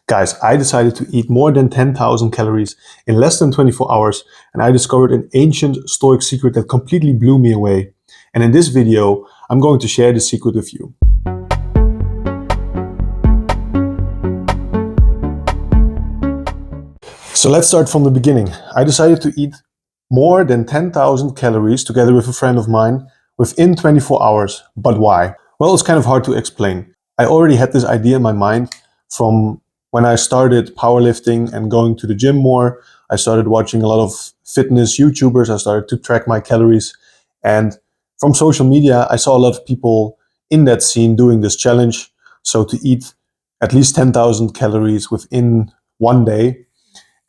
Guys, I decided to eat more than 10,000 calories in less than 24 hours, and I discovered an ancient Stoic secret that completely blew me away. And in this video, I'm going to share the secret with you. So let's start from the beginning. I decided to eat more than 10,000 calories together with a friend of mine within 24 hours. But why? Well, it's kind of hard to explain. I already had this idea in my mind from when I started powerlifting and going to the gym more. I started watching a lot of fitness YouTubers. I started to track my calories. And from social media, I saw a lot of people in that scene doing this challenge. So to eat at least 10,000 calories within one day.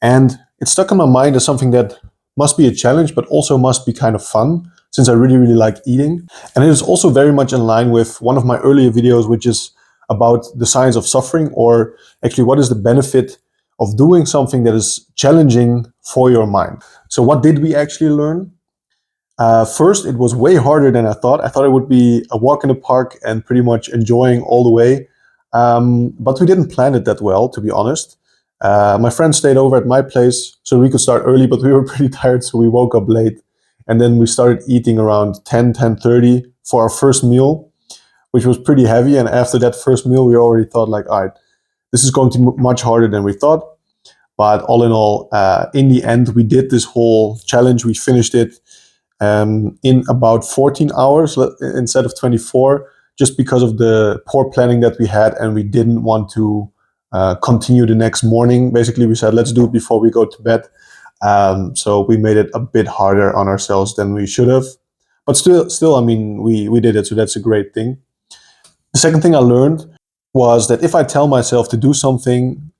And it stuck in my mind as something that must be a challenge, but also must be kind of fun, since I really like eating. And it is also very much in line with one of my earlier videos, which is about the science of suffering, or actually what is the benefit of doing something that is challenging for your mind. So what did we actually learn? First, it was way harder than I thought. I thought it would be a walk in the park and pretty much enjoying all the way. But we didn't plan it that well, to be honest. My friend stayed over at my place so we could start early, but we were pretty tired, so we woke up late. And then we started eating around 10:30 for our first meal, which was pretty heavy. And after that first meal, we already thought like, all right, this is going to be much harder than we thought. But all in all, in the end, we did this whole challenge. We finished it in about 14 hours instead of 24, just because of the poor planning that we had. And we didn't want to continue the next morning. Basically, we said, let's do it before we go to bed. So we made it a bit harder on ourselves than we should have. But still, I mean, we did it, so that's a great thing. The second thing I learned was that if I tell myself to do something,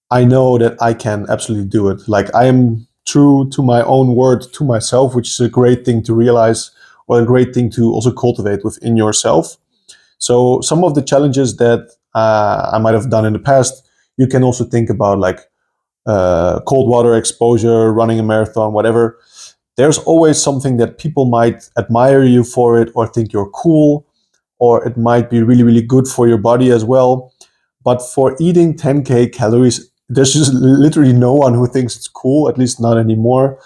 I know that I can absolutely do it. Like, I am true to my own word to myself, which is a great thing to realize, or a great thing to also cultivate within yourself. So some of the challenges that I might have done in the past, you can also think about, like cold water exposure, running a marathon, whatever. There's always something that people might admire you for it, or think you're cool, or it might be really good for your body as well. But for eating 10K calories, there's just literally no one who thinks it's cool, at least not anymore.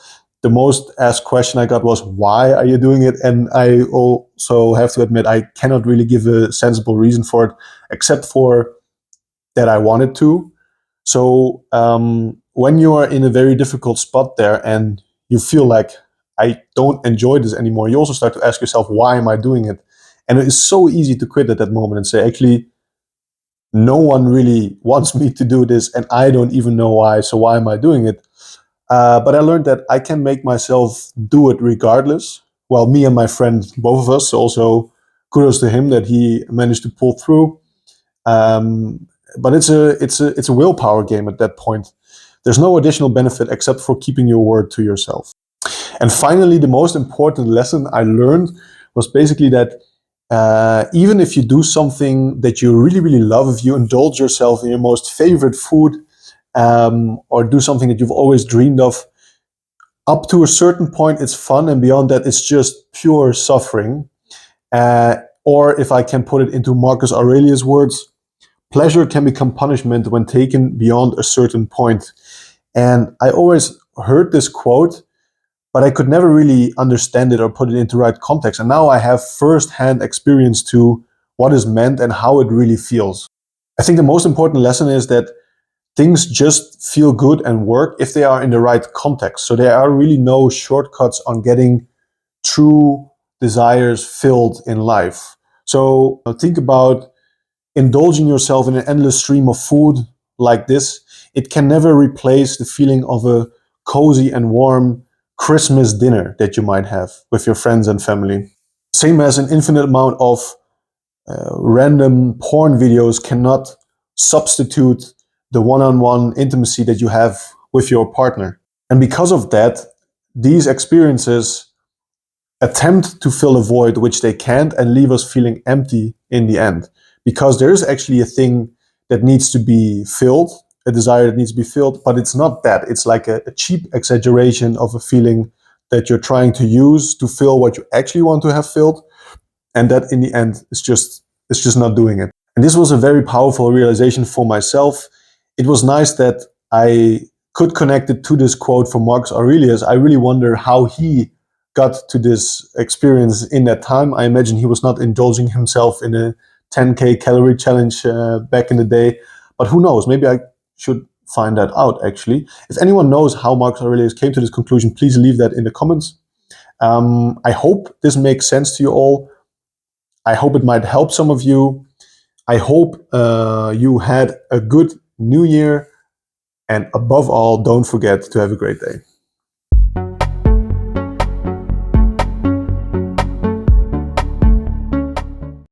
The most asked question I got was, why are you doing it? And I also have to admit, I cannot really give a sensible reason for it, except for that I wanted to. So when you are in a very difficult spot there and you feel like, I don't enjoy this anymore, you also start to ask yourself, why am I doing it? And it is so easy to quit at that moment and say, actually, no one really wants me to do this, and I don't even know why, so why am I doing it? But I learned that I can make myself do it regardless. Well, me and my friend, both of us, so also kudos to him that he managed to pull through. But it's a willpower game at that point. There's no additional benefit except for keeping your word to yourself. And finally, the most important lesson I learned was basically that even if you do something that you really love, if you indulge yourself in your most favorite food, or do something that you've always dreamed of, up to a certain point it's fun, and beyond that it's just pure suffering. Or if I can put it into Marcus Aurelius' words, pleasure can become punishment when taken beyond a certain point. And I always heard this quote, but I could never really understand it or put it into right context. And now I have first-hand experience to what is meant and how it really feels. I think the most important lesson is that things just feel good and work if they are in the right context. So there are really no shortcuts on getting true desires filled in life. So think about indulging yourself in an endless stream of food like this. It can never replace the feeling of a cozy and warm Christmas dinner that you might have with your friends and family. Same as an infinite amount of random porn videos cannot substitute the one-on-one intimacy that you have with your partner. And because of that, these experiences attempt to fill a void which they can't, and leave us feeling empty in the end. Because there is actually a thing that needs to be filled, a desire that needs to be filled, but it's not that. It's like a cheap exaggeration of a feeling that you're trying to use to fill what you actually want to have filled. And that in the end is just not doing it. And this was a very powerful realization for myself. it was nice that I could connect it to this quote from Marcus Aurelius. I really wonder how he got to this experience in that time. I imagine he was not indulging himself in a 10K calorie challenge back in the day, but who knows? Maybe I should find that out actually. If anyone knows how Marcus Aurelius came to this conclusion, please leave that in the comments. I hope this makes sense to you all. I hope it might help some of you. I hope you had a good new year. And above all, don't forget to have a great day.